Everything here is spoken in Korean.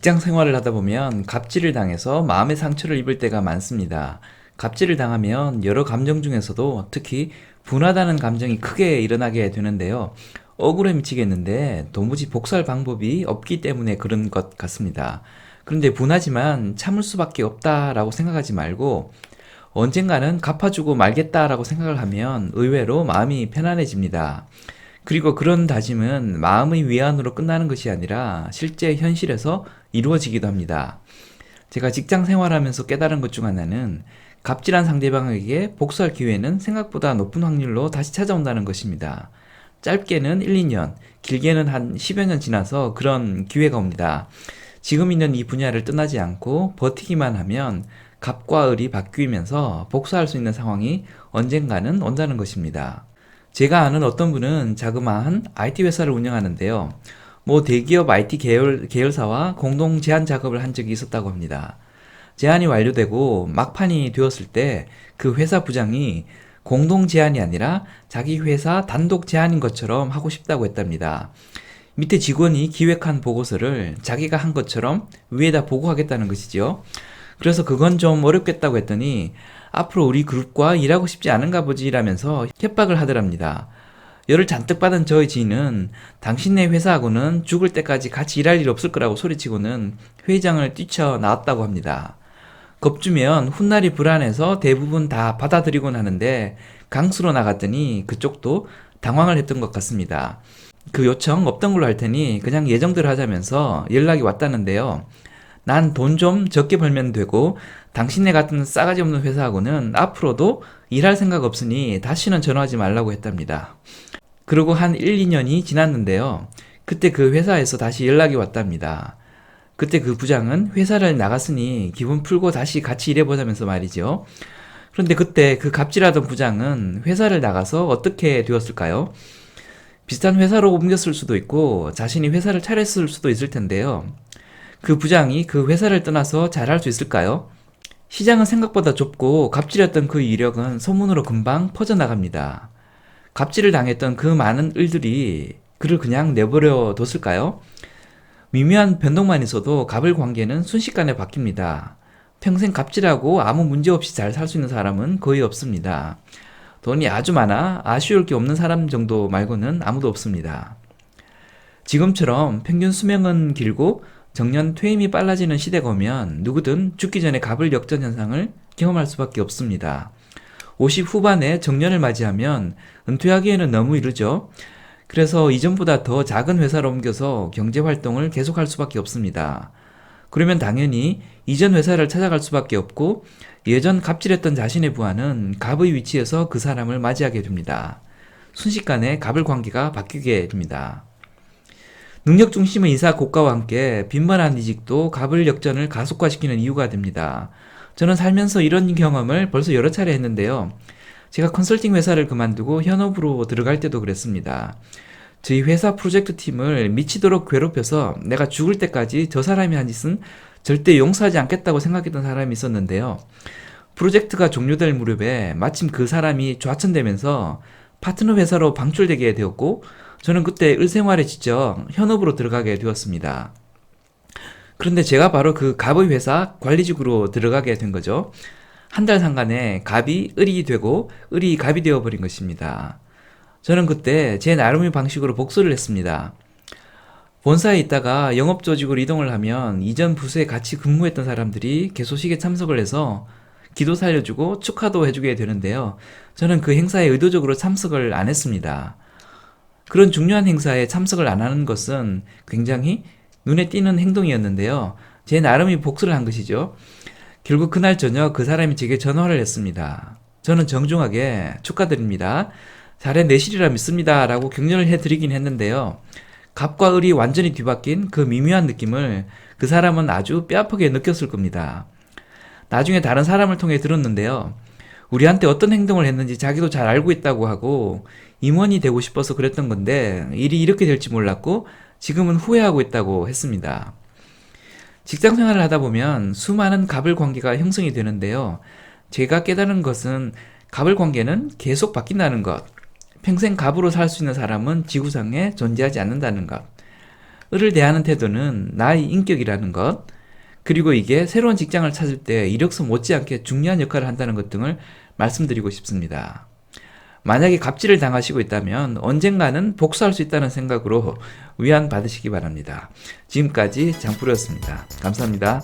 직장 생활을 하다 보면 갑질을 당해서 마음의 상처를 입을 때가 많습니다. 갑질을 당하면 여러 감정 중에서도 특히 분하다는 감정이 크게 일어나게 되는데요. 억울해 미치겠는데 도무지 복수할 방법이 없기 때문에 그런 것 같습니다. 그런데 분하지만 참을 수밖에 없다라고 생각하지 말고 언젠가는 갚아주고 말겠다라고 생각을 하면 의외로 마음이 편안해집니다. 그리고 그런 다짐은 마음의 위안으로 끝나는 것이 아니라 실제 현실에서 이루어지기도 합니다. 제가 직장 생활하면서 깨달은 것 중 하나는 갑질한 상대방에게 복수할 기회는 생각보다 높은 확률로 다시 찾아온다는 것입니다. 짧게는 1, 2년, 길게는 한 10여 년 지나서 그런 기회가 옵니다. 지금 있는 이 분야를 떠나지 않고 버티기만 하면 갑과 을이 바뀌면서 복수할 수 있는 상황이 언젠가는 온다는 것입니다. 제가 아는 어떤 분은 자그마한 IT 회사를 운영하는데요. 대기업 IT 계열사와 공동 제안 작업을 한 적이 있었다고 합니다. 제안이 완료되고 막판이 되었을 때 그 회사 부장이 공동 제안이 아니라 자기 회사 단독 제안인 것처럼 하고 싶다고 했답니다. 밑에 직원이 기획한 보고서를 자기가 한 것처럼 위에다 보고하겠다는 것이죠. 그래서 그건 좀 어렵겠다고 했더니 앞으로 우리 그룹과 일하고 싶지 않은가 보지라면서 협박을 하더랍니다. 열을 잔뜩 받은 저희 지인은 당신네 회사하고는 죽을 때까지 같이 일할 일 없을 거라고 소리치고는 회의장을 뛰쳐나왔다고 합니다. 겁주면 훗날이 불안해서 대부분 다 받아들이곤 하는데 강수로 나갔더니 그쪽도 당황을 했던 것 같습니다. 그 요청 없던 걸로 할 테니 그냥 예정대로 하자면서 연락이 왔다는데요. 난 돈 좀 적게 벌면 되고 당신네 같은 싸가지 없는 회사하고는 앞으로도 일할 생각 없으니 다시는 전화하지 말라고 했답니다. 그리고 한 1, 2년이 지났는데요. 그때 그 회사에서 다시 연락이 왔답니다. 그때 그 부장은 회사를 나갔으니 기분 풀고 다시 같이 일해보자면서 말이죠. 그런데 그때 그 갑질하던 부장은 회사를 나가서 어떻게 되었을까요? 비슷한 회사로 옮겼을 수도 있고 자신이 회사를 차렸을 수도 있을 텐데요. 그 부장이 그 회사를 떠나서 잘할 수 있을까요? 시장은 생각보다 좁고 갑질했던 그 이력은 소문으로 금방 퍼져나갑니다. 갑질을 당했던 그 많은 일들이 그를 그냥 내버려 뒀을까요? 미묘한 변동만 있어도 갑을 관계는 순식간에 바뀝니다. 평생 갑질하고 아무 문제 없이 잘 살 수 있는 사람은 거의 없습니다. 돈이 아주 많아 아쉬울 게 없는 사람 정도 말고는 아무도 없습니다. 지금처럼 평균 수명은 길고 정년 퇴임이 빨라지는 시대가 오면 누구든 죽기 전에 갑을 역전 현상을 경험할 수밖에 없습니다. 50 후반에 정년을 맞이하면 은퇴하기에는 너무 이르죠. 그래서 이전보다 더 작은 회사로 옮겨서 경제활동을 계속할 수밖에 없습니다. 그러면 당연히 이전 회사를 찾아갈 수밖에 없고 예전 갑질했던 자신의 부하는 갑의 위치에서 그 사람을 맞이하게 됩니다. 순식간에 갑을 관계가 바뀌게 됩니다. 능력 중심의 인사 고가와 함께 빈번한 이직도 갑을 역전을 가속화시키는 이유가 됩니다. 저는 살면서 이런 경험을 벌써 여러 차례 했는데요. 제가 컨설팅 회사를 그만두고 현업으로 들어갈 때도 그랬습니다. 저희 회사 프로젝트 팀을 미치도록 괴롭혀서 내가 죽을 때까지 저 사람이 한 짓은 절대 용서하지 않겠다고 생각했던 사람이 있었는데요. 프로젝트가 종료될 무렵에 마침 그 사람이 좌천되면서 파트너 회사로 방출되게 되었고 저는 그때 을생활에 지쳐 현업으로 들어가게 되었습니다. 그런데 제가 바로 그 갑의 회사 관리직으로 들어가게 된 거죠. 한 달 상간에 갑이 을이 되고 을이 갑이 되어버린 것입니다. 저는 그때 제 나름의 방식으로 복수를 했습니다. 본사에 있다가 영업조직으로 이동을 하면 이전 부서에 같이 근무했던 사람들이 개소식에 참석을 해서 기도 살려주고 축하도 해주게 되는데요. 저는 그 행사에 의도적으로 참석을 안 했습니다. 그런 중요한 행사에 참석을 안 하는 것은 굉장히 눈에 띄는 행동이었는데요. 제 나름의 복수를 한 것이죠. 결국 그날 저녁 그 사람이 제게 전화를 했습니다. 저는 정중하게 축하드립니다. 잘해내시리라 믿습니다. 라고 격려를 해드리긴 했는데요. 갑과 을이 완전히 뒤바뀐 그 미묘한 느낌을 그 사람은 아주 뼈아프게 느꼈을 겁니다. 나중에 다른 사람을 통해 들었는데요. 우리한테 어떤 행동을 했는지 자기도 잘 알고 있다고 하고 임원이 되고 싶어서 그랬던 건데 일이 이렇게 될지 몰랐고 지금은 후회하고 있다고 했습니다. 직장 생활을 하다 보면 수많은 갑을 관계가 형성이 되는데요. 제가 깨달은 것은 갑을 관계는 계속 바뀐다는 것. 평생 갑으로 살 수 있는 사람은 지구상에 존재하지 않는다는 것. 을을 대하는 태도는 나의 인격이라는 것, 그리고 이게 새로운 직장을 찾을 때 이력서 못지않게 중요한 역할을 한다는 것 등을 말씀드리고 싶습니다. 만약에 갑질을 당하시고 있다면 언젠가는 복수할 수 있다는 생각으로 위안 받으시기 바랍니다. 지금까지 장프로였습니다. 감사합니다.